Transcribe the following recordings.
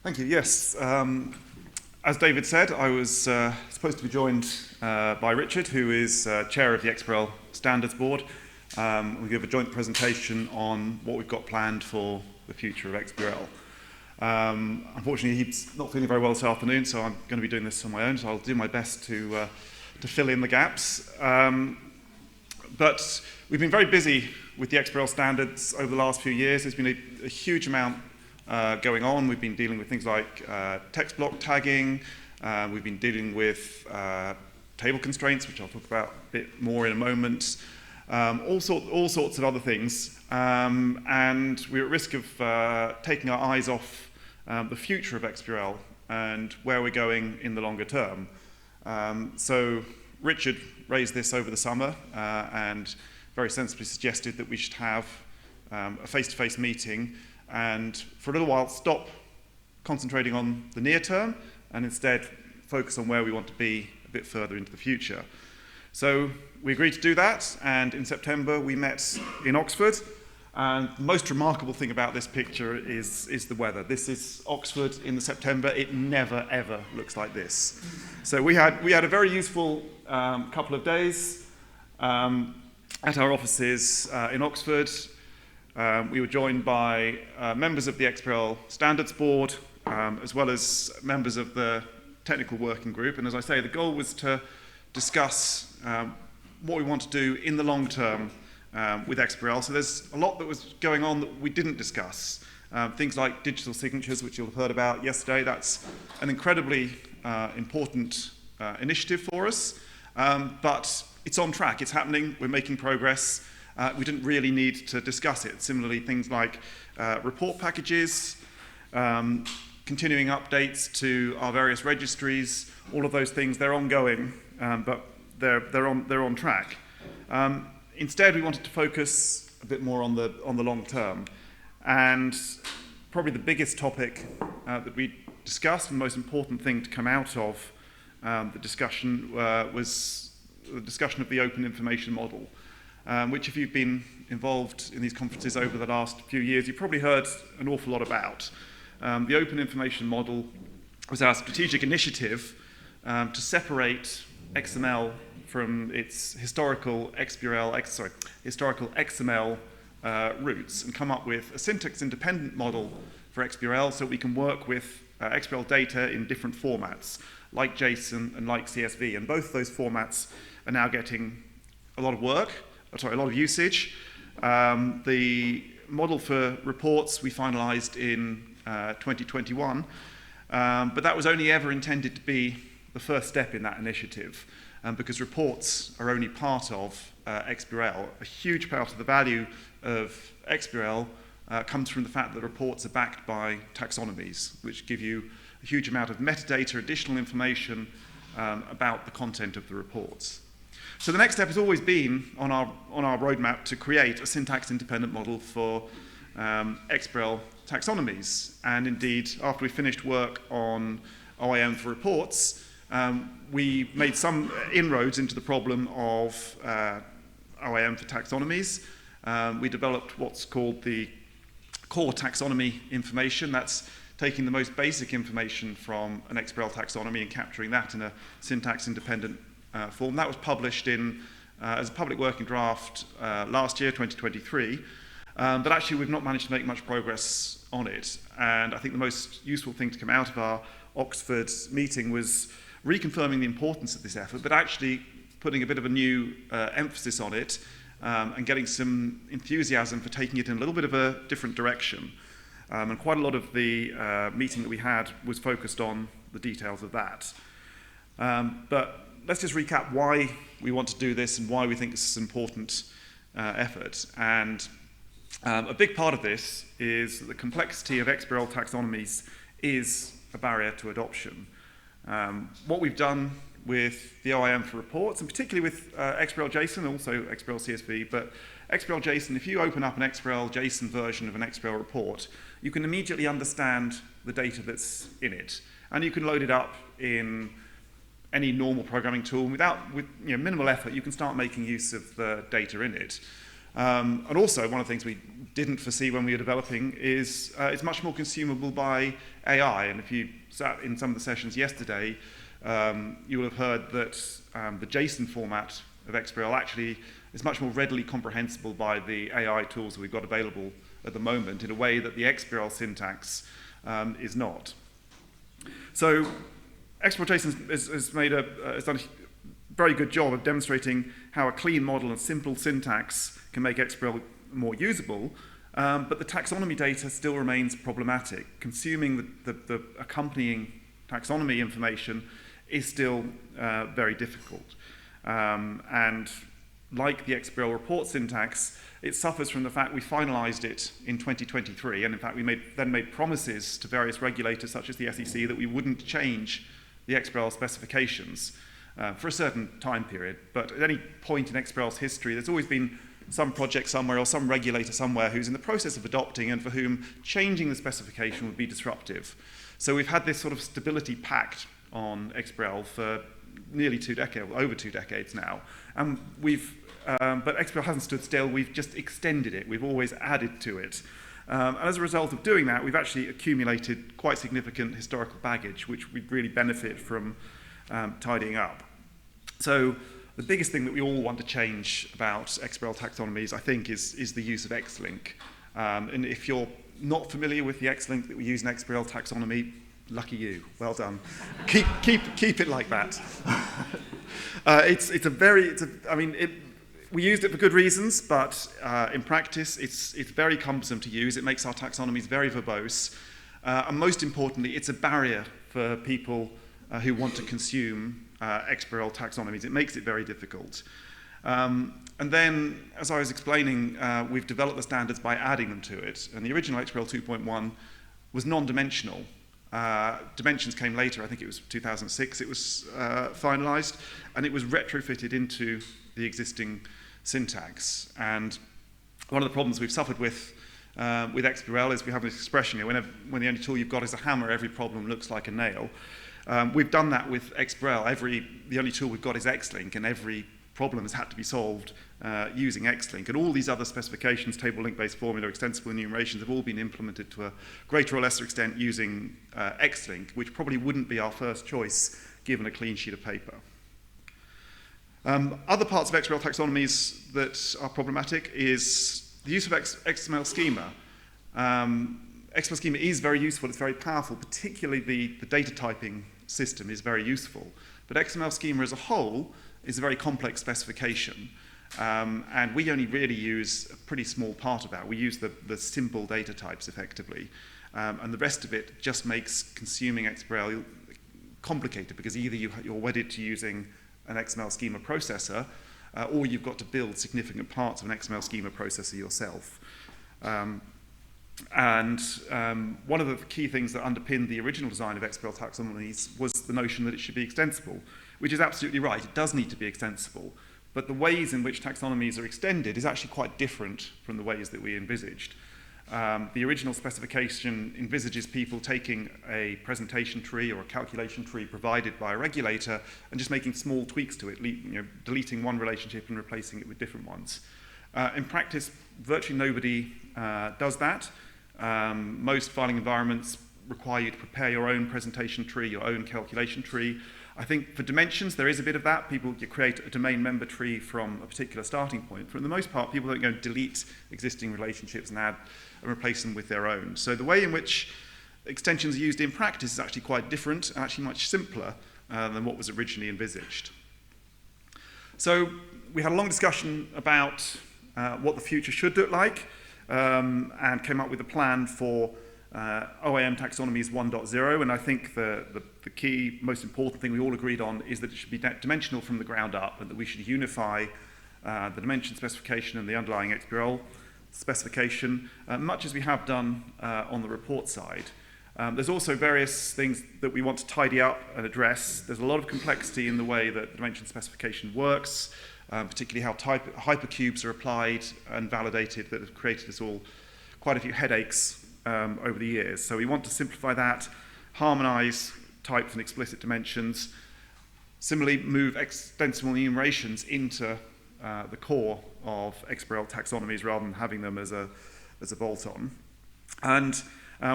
Thank you. Yes, as David said, I was supposed to be joined by Richard, who is chair of the XBRL Standards Board. We'll give a joint presentation on what we've got planned for the future of XBRL. Unfortunately, he's not feeling very well this afternoon, so I'm going to be doing this on my own, so I'll do my best to fill in the gaps. But we've been very busy with the XBRL standards over the last few years. There's been a huge amount going on. We've been dealing with things like text block tagging. We've been dealing with table constraints, which I'll talk about a bit more in a moment. All sorts of other things. And we're at risk of taking our eyes off the future of XBRL and where we're going in the longer term. So Richard raised this over the summer and very sensibly suggested that we should have a face-to-face meeting and for a little while stop concentrating on the near term and instead focus on where we want to be a bit further into the future. So we agreed to do that, and in September we met in Oxford. And the most remarkable thing about this picture is the weather. This is Oxford in the September. It never, ever looks like this. So we had a very useful couple of days at our offices in Oxford. We were joined by members of the XBRL Standards Board, as well as members of the technical working group. And as I say, the goal was to discuss what we want to do in the long term with XBRL. So there's a lot that was going on that we didn't discuss. Things like digital signatures, which you'll have heard about yesterday. That's an incredibly important initiative for us, but it's on track. It's happening. We're making progress. We didn't really need to discuss it. Similarly, things like report packages, continuing updates to our various registries, all of those things, they're ongoing, but they're on track. Instead, we wanted to focus a bit more on the long term. And probably the biggest topic that we discussed, and the most important thing to come out of the discussion was the discussion of the open information model. Which if you've been involved in these conferences over the last few years, you've probably heard an awful lot about. The open information model was our strategic initiative to separate XML from its historical XML roots and come up with a syntax-independent model for XBRL so we can work with XBRL data in different formats, like JSON and like CSV. And both of those formats are now getting a lot of usage. The model for reports we finalized in 2021, but that was only ever intended to be the first step in that initiative, because reports are only part of XBRL. A huge part of the value of XBRL comes from the fact that reports are backed by taxonomies, which give you a huge amount of metadata, additional information about the content of the reports. So the next step has always been on our roadmap to create a syntax-independent model for XBRL taxonomies. And indeed, after we finished work on OIM for reports, we made some inroads into the problem of OIM for taxonomies. We developed what's called the core taxonomy information. That's taking the most basic information from an XBRL taxonomy and capturing that in a syntax-independent form. That was published as a public working draft last year, 2023. But actually, we've not managed to make much progress on it. And I think the most useful thing to come out of our Oxford meeting was reconfirming the importance of this effort, but actually putting a bit of a new emphasis on it and getting some enthusiasm for taking it in a little bit of a different direction. And quite a lot of the meeting that we had was focused on the details of that. But let's just recap why we want to do this and why we think this is an important effort. And a big part of this is that the complexity of XBRL taxonomies is a barrier to adoption. What we've done with the OIM for reports, and particularly with XBRL JSON, also XBRL CSV, but XBRL JSON, if you open up an XBRL JSON version of an XBRL report, you can immediately understand the data that's in it. And you can load it up in any normal programming tool. With minimal effort, you can start making use of the data in it. And also, one of the things we didn't foresee when we were developing is it's much more consumable by AI. And if you sat in some of the sessions yesterday, you will have heard that the JSON format of XBRL actually is much more readily comprehensible by the AI tools that we've got available at the moment in a way that the XBRL syntax is not. So XBRL JSON has done a very good job of demonstrating how a clean model and simple syntax can make XBRL more usable, but the taxonomy data still remains problematic. Consuming the accompanying taxonomy information is still very difficult. And like the XBRL report syntax, it suffers from the fact we finalized it in 2023, and in fact we then made promises to various regulators such as the SEC that we wouldn't change the XBRL specifications for a certain time period. But at any point in XBRL's history, there's always been some project somewhere or some regulator somewhere who's in the process of adopting and for whom changing the specification would be disruptive. So we've had this sort of stability pact on XBRL for nearly over 2 decades now. And but XBRL hasn't stood still, we've just extended it, we've always added to it. And as a result of doing that, we've actually accumulated quite significant historical baggage, which we really benefit from tidying up. So the biggest thing that we all want to change about XBRL taxonomies, I think, is the use of Xlink. And if you're not familiar with the Xlink that we use in XBRL taxonomy, lucky you, well done. keep it like that. We used it for good reasons, but in practice, it's very cumbersome to use. It makes our taxonomies very verbose. And most importantly, it's a barrier for people who want to consume XBRL taxonomies. It makes it very difficult. And then, as I was explaining, we've developed the standards by adding them to it. And the original XBRL 2.1 was non-dimensional. Dimensions came later, I think it was 2006 it was finalized, and it was retrofitted into the existing syntax. And one of the problems we've suffered with XBRL is we have this expression, when the only tool you've got is a hammer, every problem looks like a nail. We've done that with XBRL. The only tool we've got is Xlink, and every problem has had to be solved using Xlink. And all these other specifications, table link-based formula, extensible enumerations, have all been implemented to a greater or lesser extent using Xlink, which probably wouldn't be our first choice given a clean sheet of paper. Other parts of XBRL taxonomies that are problematic is the use of XML schema. XML schema is very useful, it's very powerful, particularly the data typing system is very useful. But XML schema as a whole is a very complex specification. And we only really use a pretty small part of that. We use the simple data types effectively. And the rest of it just makes consuming XBRL complicated because either you're wedded to using an XML schema processor or you've got to build significant parts of an XML schema processor yourself. And one of the key things that underpinned the original design of XBRL taxonomies was the notion that it should be extensible, which is absolutely right. It does need to be extensible. But the ways in which taxonomies are extended is actually quite different from the ways that we envisaged. The original specification envisages people taking a presentation tree or a calculation tree provided by a regulator and just making small tweaks to it, deleting one relationship and replacing it with different ones. In practice, virtually nobody does that. Most filing environments require you to prepare your own presentation tree, your own calculation tree. I think for dimensions, there is a bit of that. You create a domain member tree from a particular starting point. For the most part, people don't go and delete existing relationships and add and replace them with their own. So the way in which extensions are used in practice is actually quite different and actually much simpler than what was originally envisaged. So we had a long discussion about what the future should look like and came up with a plan for OAM taxonomies 1.0, and I think the key, most important thing we all agreed on is that it should be dimensional from the ground up and that we should unify the dimension specification and the underlying XBRL specification, much as we have done on the report side. There's also various things that we want to tidy up and address. There's a lot of complexity in the way that the dimension specification works, particularly how hypercubes are applied and validated that have created us all quite a few headaches over the years. So we want to simplify that, harmonize types and explicit dimensions, similarly move extensible enumerations into the core of XBRL taxonomies rather than having them as a bolt-on. And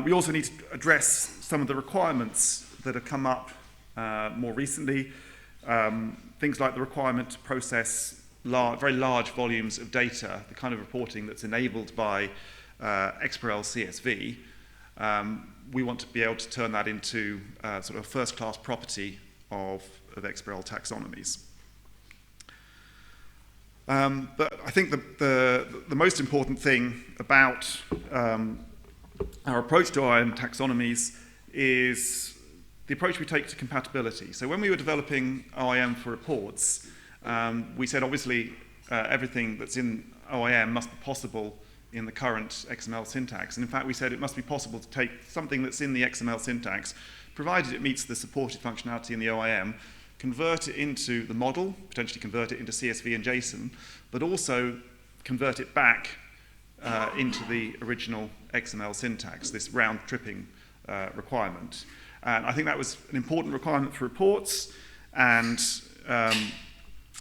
we also need to address some of the requirements that have come up more recently, things like the requirement to process very large volumes of data, the kind of reporting that's enabled by XBRL CSV. We want to be able to turn that into sort of first-class property of XBRL taxonomies. But I think the most important thing about our approach to OIM taxonomies is the approach we take to compatibility. So when we were developing OIM for reports, we said obviously everything that's in OIM must be possible in the current XML syntax. And in fact, we said it must be possible to take something that's in the XML syntax, provided it meets the supported functionality in the OIM, convert it into the model, potentially convert it into CSV and JSON, but also convert it back into the original XML syntax, this round-tripping requirement. And I think that was an important requirement for reports, and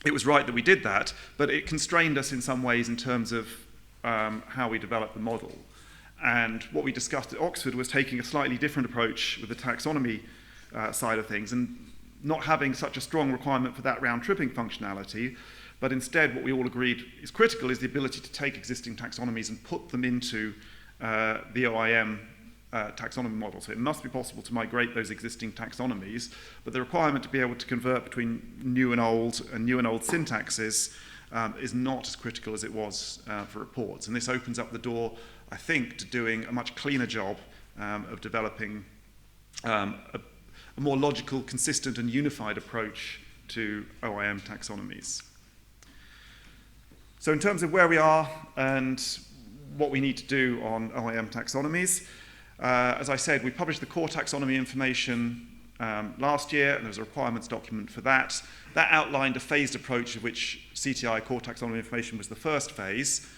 it was right that we did that, but it constrained us in some ways in terms of how we developed the model. And what we discussed at Oxford was taking a slightly different approach with the taxonomy side of things, and not having such a strong requirement for that round-tripping functionality, but instead what we all agreed is critical is the ability to take existing taxonomies and put them into the OIM taxonomy model. So it must be possible to migrate those existing taxonomies, but the requirement to be able to convert between new and old syntaxes is not as critical as it was for reports. And this opens up the door, I think, to doing a much cleaner job of developing a more logical, consistent, and unified approach to OIM taxonomies. So in terms of where we are and what we need to do on OIM taxonomies, as I said, we published the core taxonomy information last year, and there was a requirements document for that. That outlined a phased approach, of which CTI core taxonomy information was the first phase.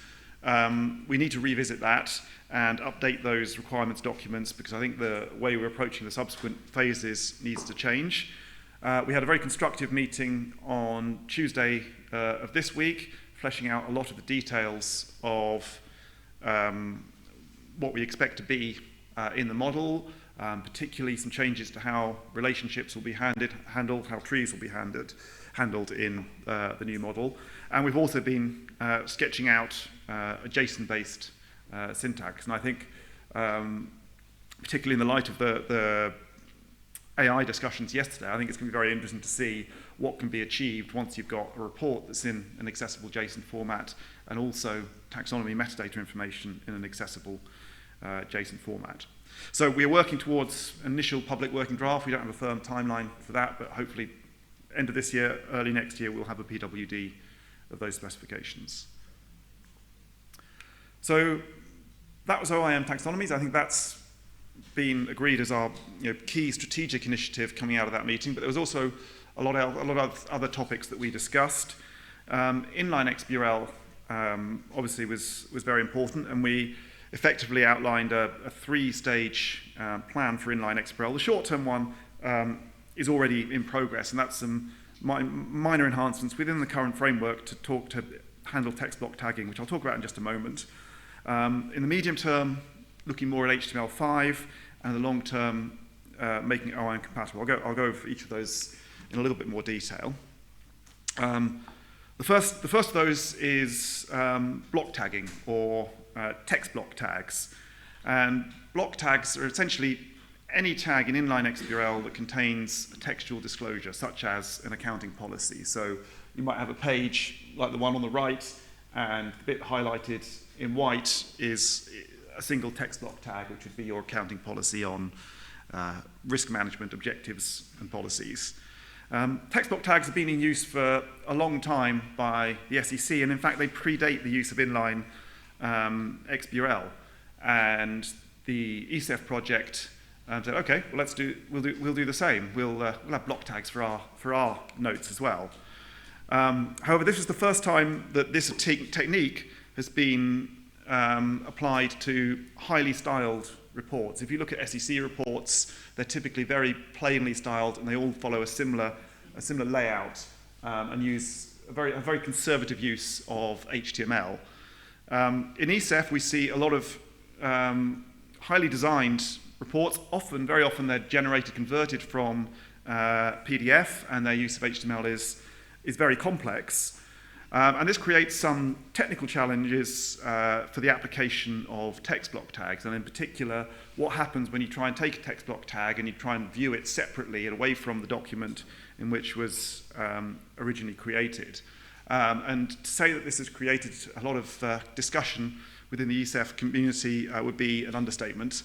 We need to revisit that and update those requirements documents, because I think the way we're approaching the subsequent phases needs to change. We had a very constructive meeting on Tuesday of this week, fleshing out a lot of the details of what we expect to be in the model, particularly some changes to how relationships will be handled, how trees will be handled in the new model. And we've also been sketching out a JSON-based syntax. And I think, particularly in the light of the AI discussions yesterday, I think it's going to be very interesting to see what can be achieved once you've got a report that's in an accessible JSON format and also taxonomy metadata information in an accessible JSON format. So we're working towards initial public working draft. We don't have a firm timeline for that, but hopefully end of this year, early next year, we'll have a PWD of those specifications. So that was OIM taxonomies. I think that's been agreed as our key strategic initiative coming out of that meeting, but there was also a lot of other topics that we discussed. Inline XBRL obviously was very important, and we effectively outlined a three-stage plan for inline XBRL. The short-term one is already in progress, and that's some minor enhancements within the current framework to handle text block tagging, which I'll talk about in just a moment. In the medium term, looking more at HTML5, and the long term, making it OIM compatible. I'll go over each of those in a little bit more detail. The first of those is block tagging, or text block tags. And block tags are essentially any tag in inline XBRL that contains a textual disclosure, such as an accounting policy. So you might have a page like the one on the right, and the bit highlighted in white is a single text block tag, which would be your accounting policy on risk management objectives and policies. Text block tags have been in use for a long time by the SEC, and in fact they predate the use of inline XBRL. And the ESEF project said, okay, well we'll do the same. We'll have block tags for our notes as well. However, this is the first time that this technique has been applied to highly styled reports. If you look at SEC reports, they're typically very plainly styled, and they all follow a similar layout and use a very conservative use of HTML. In ESEF, we see a lot of highly designed reports. Very often they're generated, converted from PDF, and their use of HTML is very complex. And this creates some technical challenges for the application of text block tags, and in particular, what happens when you try and take a text block tag and you try and view it separately and away from the document in which it was originally created. And to say that this has created a lot of discussion within the ESEF community would be an understatement.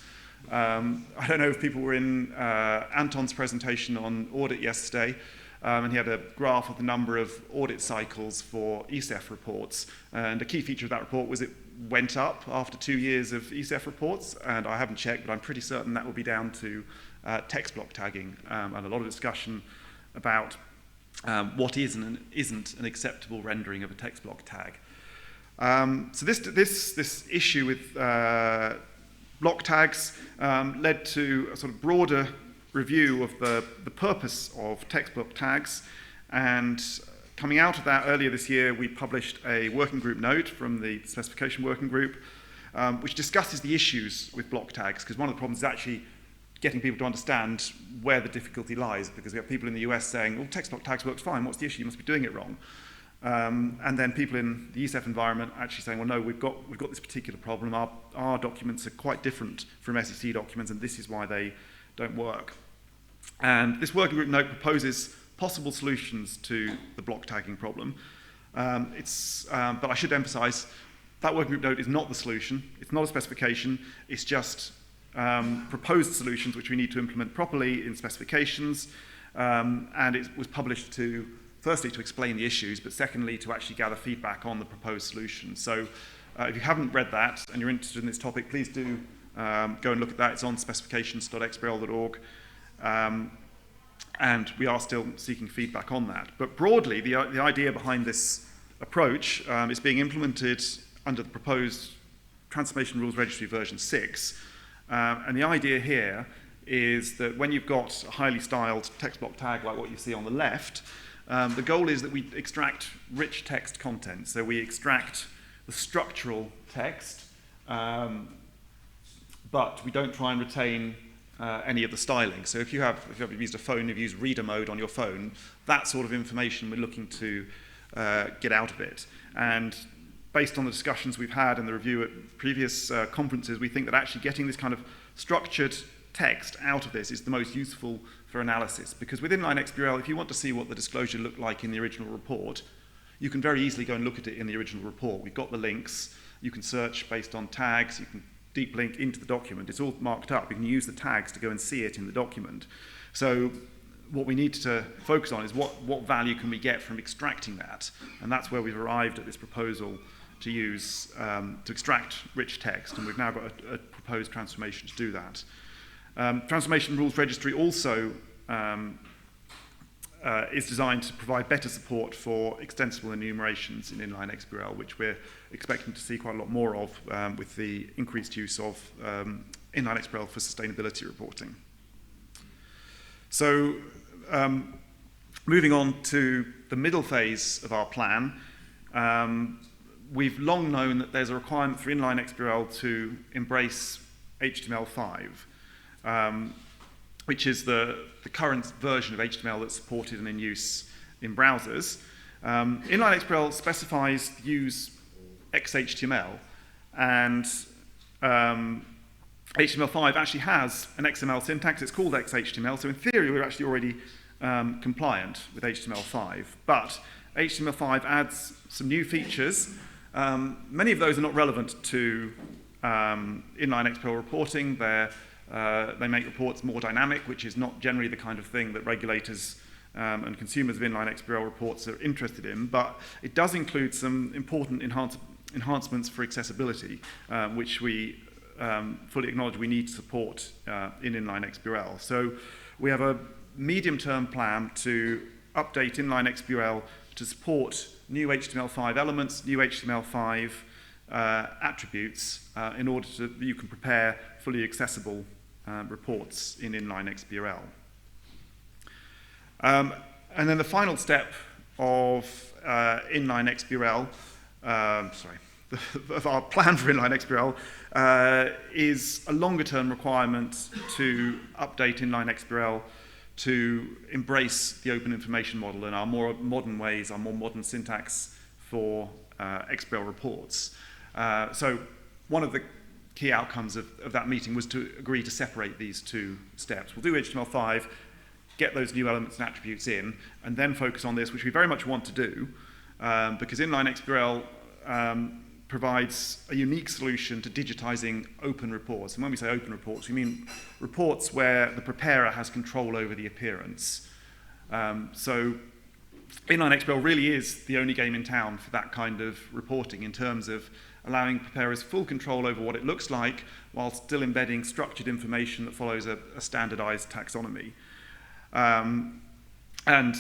I don't know if people were in Anton's presentation on audit yesterday, and he had a graph of the number of audit cycles for ESEF reports. And a key feature of that report was it went up after 2 years of ESEF reports, and I haven't checked, but I'm pretty certain that will be down to text block tagging, and a lot of discussion about what is and isn't an acceptable rendering of a text block tag. So this issue with block tags led to a sort of broader review of the purpose of text block tags, and coming out of that earlier this year we published a working group note from the specification working group which discusses the issues with block tags, because one of the problems is actually getting people to understand where the difficulty lies, because we have people in the US saying, well, text block tags works fine, what's the issue, you must be doing it wrong. And then people in the ESEF environment actually saying, well, no, we've got this particular problem, our documents are quite different from SEC documents, and this is why they don't work. And this working group note proposes possible solutions to the block tagging problem. But I should emphasize, that working group note is not the solution, it's not a specification, it's just proposed solutions which we need to implement properly in specifications, and it was published to, firstly, to explain the issues, but secondly, to actually gather feedback on the proposed solution. So if you haven't read that and you're interested in this topic, please do go and look at that. It's on specifications.xbrl.org, and we are still seeking feedback on that. But broadly, the idea behind this approach is being implemented under the proposed Transformation Rules Registry version 6. And the idea here is that when you've got a highly styled text block tag like what you see on the left, the goal is that we extract rich text content. So we extract the structural text, but we don't try and retain any of the styling. So if you've used a phone, you've used reader mode on your phone, that sort of information we're looking to get out of it. And based on the discussions we've had and the review at previous conferences, we think that actually getting this kind of structured text out of this is the most useful for analysis, because with inline XBRL, if you want to see what the disclosure looked like in the original report, you can very easily go and look at it in the original report. We've got the links, you can search based on tags, you can deep link into the document, it's all marked up, you can use the tags to go and see it in the document. So what we need to focus on is what value can we get from extracting that, and that's where we've arrived at this proposal to use, to extract rich text, and we've now got a proposed transformation to do that. Transformation Rules Registry also is designed to provide better support for extensible enumerations in inline XBRL, which we're expecting to see quite a lot more of with the increased use of inline XBRL for sustainability reporting. So moving on to the middle phase of our plan, we've long known that there's a requirement for inline XBRL to embrace HTML5, which is the current version of HTML that's supported and in use in browsers. Inline XBRL specifies the use XHTML, and HTML5 actually has an XML syntax. It's called XHTML, so in theory we're actually already compliant with HTML5. But HTML5 adds some new features. Many of those are not relevant to inline XBRL reporting. They make reports more dynamic, which is not generally the kind of thing that regulators and consumers of inline XBRL reports are interested in, but it does include some important enhancements for accessibility, which we fully acknowledge we need to support in inline XBRL. So we have a medium-term plan to update inline XBRL to support new HTML5 elements, new HTML5 attributes in order that you can prepare fully accessible reports in inline XBRL. And then the final step of inline XBRL, of our plan for inline XBRL is a longer-term requirement to update inline XBRL to embrace the open information model and our more modern ways, our more modern syntax for XBRL reports. So one of the key outcomes of that meeting was to agree to separate these two steps. We'll do HTML5, get those new elements and attributes in, and then focus on this, which we very much want to do, because inline XBRL provides a unique solution to digitizing open reports. And when we say open reports, we mean reports where the preparer has control over the appearance. So inline XBRL really is the only game in town for that kind of reporting in terms of allowing preparers full control over what it looks like while still embedding structured information that follows a standardized taxonomy. And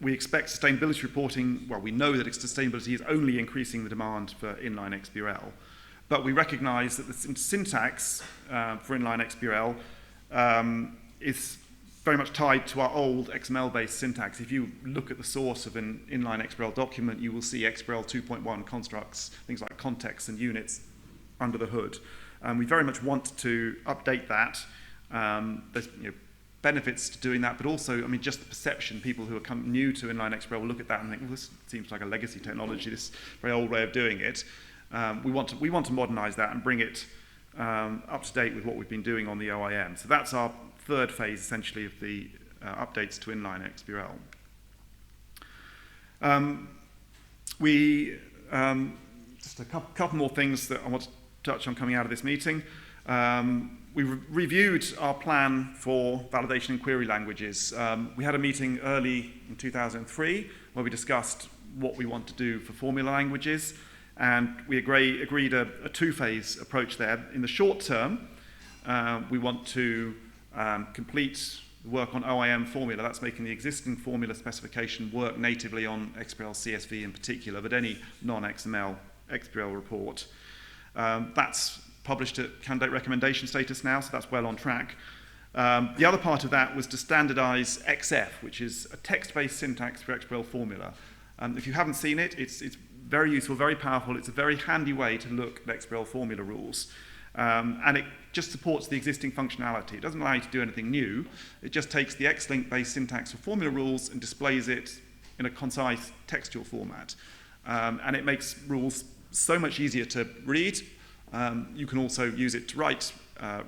we expect sustainability reporting, well, we know that sustainability is only increasing the demand for inline XBRL, but we recognize that the syntax for inline XBRL is very much tied to our old XML-based syntax. If you look at the source of an inline XBRL document, you will see XBRL 2.1 constructs, things like contexts and units under the hood. We very much want to update that. There's benefits to doing that, but also, I mean, just the perception, people who are new to inline XBRL will look at that and think, well, this seems like a legacy technology, this very old way of doing it. We want to modernize that and bring it up to date with what we've been doing on the OIM. So that's our third phase, essentially, of the updates to inline XBRL. Just a couple more things that I want to touch on coming out of this meeting. We reviewed our plan for validation and query languages. We had a meeting early in 2003 where we discussed what we want to do for formula languages, and we agreed a two-phase approach there. In the short term, we want to complete the work on OIM formula. That's making the existing formula specification work natively on XBRL CSV in particular, but any non-XML XBRL report. That's published at candidate recommendation status now, so that's well on track. The other part of that was to standardize XF, which is a text-based syntax for XBRL formula. If you haven't seen it, it's very useful, very powerful. It's a very handy way to look at XBRL formula rules. And it just supports the existing functionality. It doesn't allow you to do anything new. It just takes the X-link-based syntax for formula rules and displays it in a concise textual format. And it makes rules so much easier to read. You can also use it to write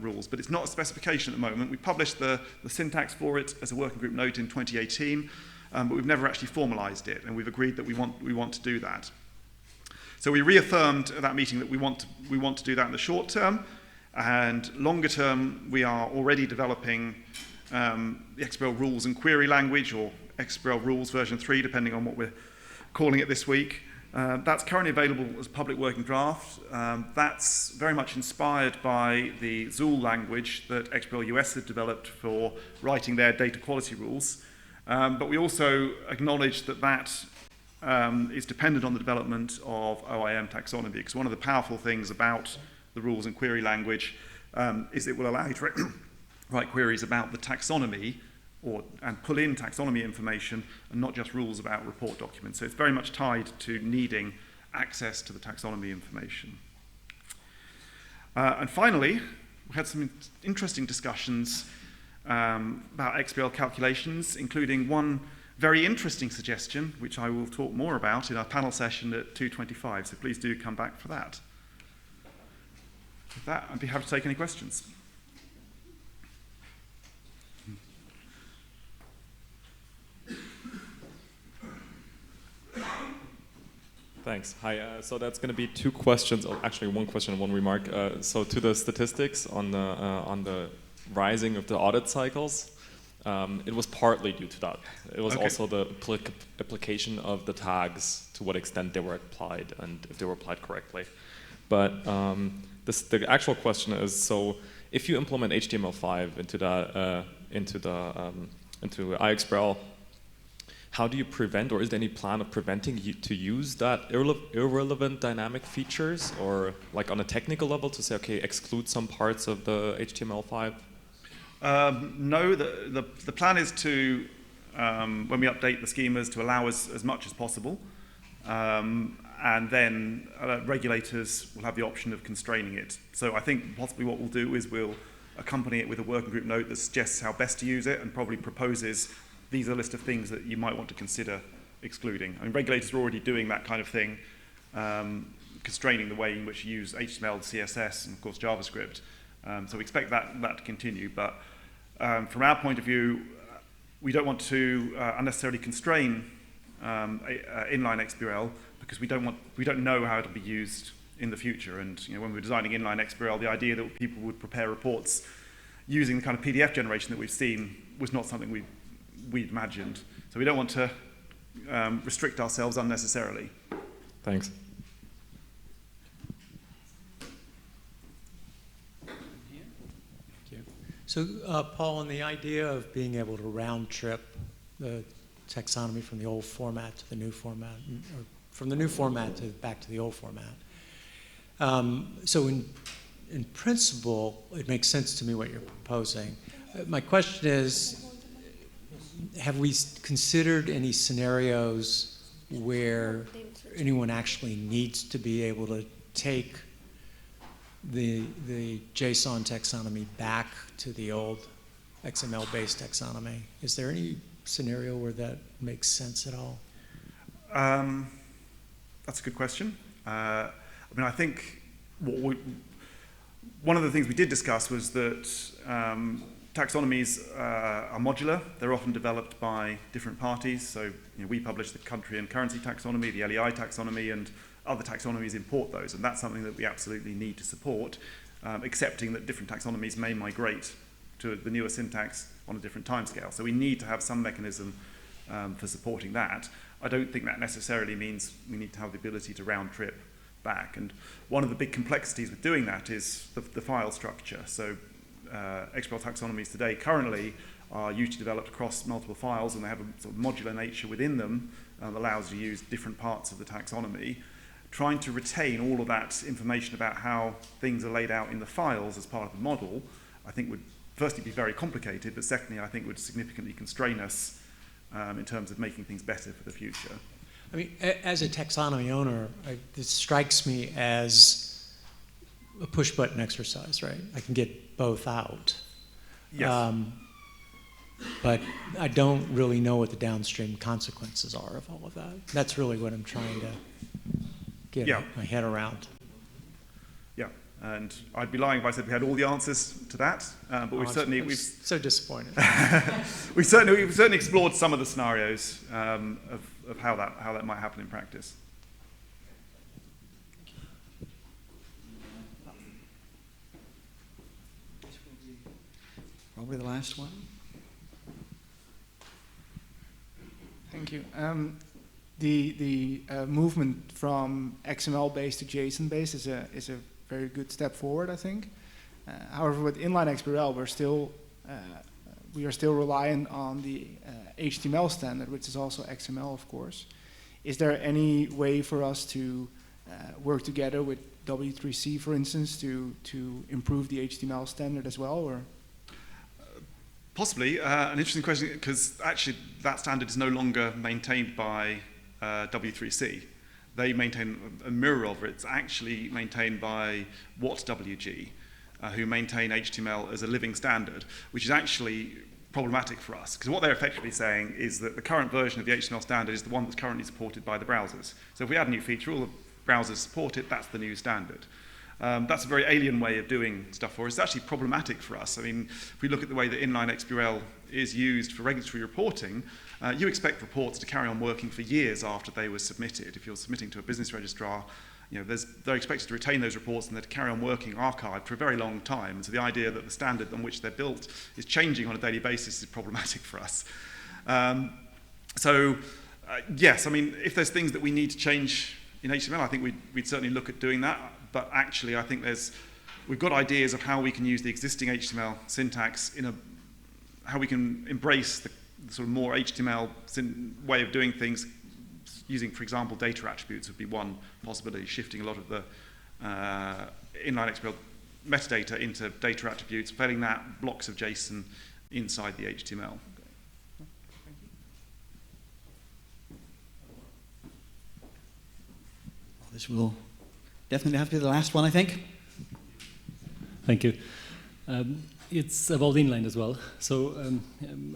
rules, but it's not a specification at the moment. We published the syntax for it as a working group note in 2018, but we've never actually formalized it, and we've agreed that we want to do that. So we reaffirmed at that meeting that we want to do that in the short term, and longer term we are already developing the XBRL rules and query language, or XBRL rules version 3, depending on what we're calling it this week. That's currently available as a public working draft. That's very much inspired by the Zool language that XBRL US had developed for writing their data quality rules. But we also acknowledge that is dependent on the development of OIM taxonomy, because one of the powerful things about the rules and query language is it will allow you to write queries about the taxonomy and pull in taxonomy information and not just rules about report documents. So it's very much tied to needing access to the taxonomy information. And finally, we had some interesting discussions about XBRL calculations, including one very interesting suggestion, which I will talk more about in our panel session at 2:25, so please do come back for that. With that, I'd be happy to take any questions. Thanks. Hi. So that's going to be two questions, or actually one question and one remark. So to the statistics on the rising of the audit cycles, it was partly due to that. It was also the application of the tags, to what extent they were applied and if they were applied correctly. But the actual question is: so if you implement HTML5 into iXBRL, how do you prevent, or is there any plan of preventing you to use that irrelevant dynamic features, or like on a technical level to say, okay, exclude some parts of the HTML5? No, the plan is to when we update the schemas to allow us as much as possible. And then regulators will have the option of constraining it. So I think possibly what we'll do is we'll accompany it with a working group note that suggests how best to use it and probably proposes these are a list of things that you might want to consider excluding. I mean, regulators are already doing that kind of thing, constraining the way in which you use HTML, CSS, and of course JavaScript. So we expect that to continue. But from our point of view, we don't want to unnecessarily constrain inline XBRL because we don't know how it'll be used in the future. And when we were designing inline XBRL, the idea that people would prepare reports using the kind of PDF generation that we've seen was not something we'd imagined. So we don't want to restrict ourselves unnecessarily. Thanks. So, Paul, on the idea of being able to round trip the taxonomy from the old format to the new format, or from the new format to back to the old format. So in principle, it makes sense to me what you're proposing. My question is, have we considered any scenarios where anyone actually needs to be able to take the JSON taxonomy back to the old XML-based taxonomy? Is there any scenario where that makes sense at all? That's a good question. I mean, I think one of the things we did discuss was that taxonomies are modular. They're often developed by different parties. So we publish the country and currency taxonomy, the LEI taxonomy, and other taxonomies import those. And that's something that we absolutely need to support, accepting that different taxonomies may migrate to the newer syntax on a different timescale. So we need to have some mechanism for supporting that. I don't think that necessarily means we need to have the ability to round trip back. And one of the big complexities with doing that is the file structure. So XBRL taxonomies today currently are usually developed across multiple files, and they have a sort of modular nature within them that allows you to use different parts of the taxonomy. Trying to retain all of that information about how things are laid out in the files as part of the model, I think would firstly be very complicated, but secondly, I think would significantly constrain us in terms of making things better for the future. I mean, as a taxonomy owner, this strikes me as a push-button exercise, right? I can get both out. Yes. But I don't really know what the downstream consequences are of all of that. That's really what I'm trying to get my head around. Yeah, and I'd be lying if I said we had all the answers to that, but we've so disappointed. we've certainly explored some of the scenarios of how that might happen in practice. Probably the last one. Thank you. The movement from XML-based to JSON-based is a very good step forward, I think. However, with inline XBRL, we are still reliant on the HTML standard, which is also XML, of course. Is there any way for us to work together with W3C, for instance, to improve the HTML standard as well, or? Possibly. An interesting question, because actually that standard is no longer maintained by W3C. They maintain a mirror of it. It's actually maintained by WhatWG, who maintain HTML as a living standard, which is actually problematic for us, because what they're effectively saying is that the current version of the HTML standard is the one that's currently supported by the browsers. So if we add a new feature, all the browsers support it, that's the new standard. That's a very alien way of doing stuff for us. It's actually problematic for us. I mean, if we look at the way that inline XBRL is used for regulatory reporting, you expect reports to carry on working for years after they were submitted. If you're submitting to a business registrar, they're expected to retain those reports and they're to carry on working archived for a very long time. And so the idea that the standard on which they're built is changing on a daily basis is problematic for us. Yes, I mean, if there's things that we need to change in HTML, I think we'd certainly look at doing that. But actually, I think we've got ideas of how we can use the existing HTML syntax how we can embrace the sort of more HTML way of doing things, using, for example, data attributes would be one possibility, shifting a lot of the inline XBRL metadata into data attributes, filling that blocks of JSON inside the HTML. This will definitely have to be the last one, I think. Thank you. It's about inline as well. So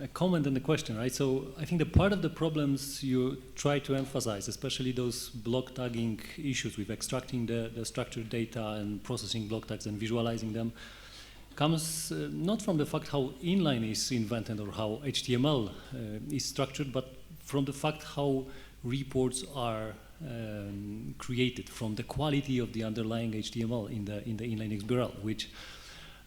a comment and a question, right? So I think the part of the problems you try to emphasize, especially those block tagging issues with extracting the structured data and processing block tags and visualizing them, comes not from the fact how inline is invented or how HTML is structured, but from the fact how reports are created, from the quality of the underlying HTML in the inline XBRL, which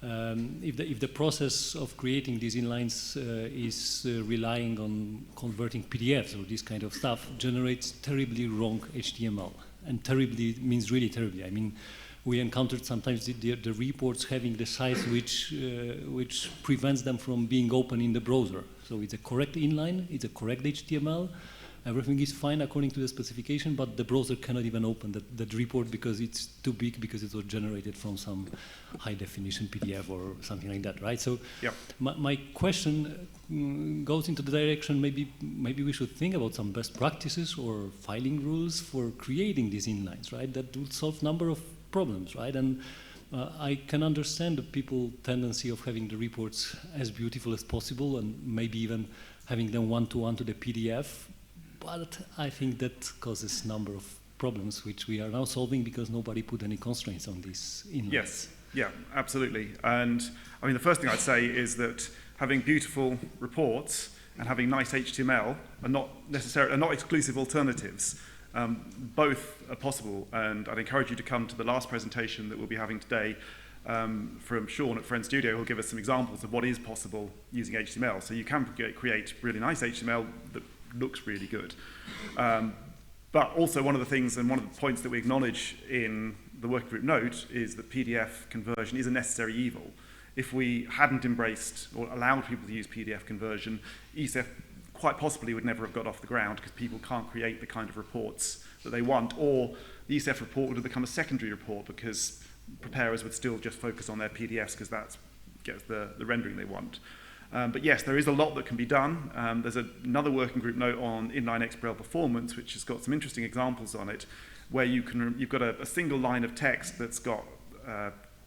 if the process of creating these inlines is relying on converting PDFs or this kind of stuff, generates terribly wrong HTML. And terribly means really terribly. I mean, we encountered sometimes the reports having the size which prevents them from being open in the browser. So it's a correct inline, it's a correct HTML, everything is fine according to the specification, but the browser cannot even open that report because it's too big, because it was generated from some high definition PDF or something like that, right? So yep. my question goes into the direction, maybe we should think about some best practices or filing rules for creating these inlines, right? That would solve a number of problems, right? And I can understand the people's tendency of having the reports as beautiful as possible and maybe even having them one-to-one to the PDF. But I think that causes a number of problems which we are now solving because nobody put any constraints on these inlines. Yes, yeah, absolutely. And I mean, the first thing I'd say is that having beautiful reports and having nice HTML are not exclusive alternatives. Both are possible, and I'd encourage you to come to the last presentation that we'll be having today from Sean at Friend Studio, who'll give us some examples of what is possible using HTML. So you can create really nice HTML that looks really good. But also one of the things and one of the points that we acknowledge in the working group note is that PDF conversion is a necessary evil. If we hadn't embraced or allowed people to use PDF conversion, ECF quite possibly would never have got off the ground because people can't create the kind of reports that they want, or the ECF report would have become a secondary report because preparers would still just focus on their PDFs because that gets the rendering they want. But yes, there is a lot that can be done. There's another working group note on inline XBRL performance, which has got some interesting examples on it, where you've got a single line of text that's got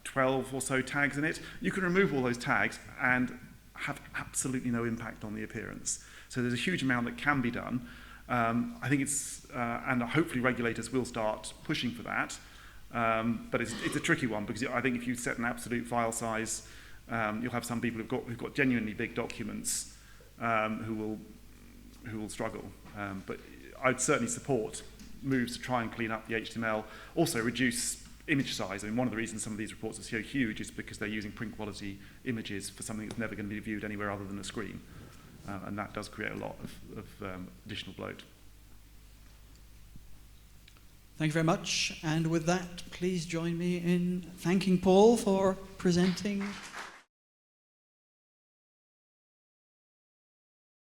12 or so tags in it. You can remove all those tags and have absolutely no impact on the appearance. So there's a huge amount that can be done. I think it's, and hopefully regulators will start pushing for that. But it's a tricky one because I think if you set an absolute file size, you'll have some people who've got genuinely big documents who will struggle. But I'd certainly support moves to try and clean up the HTML. Also reduce image size. I mean, one of the reasons some of these reports are so huge is because they're using print quality images for something that's never going to be viewed anywhere other than a screen. And that does create a lot of additional bloat. Thank you very much. And with that, please join me in thanking Paul for presenting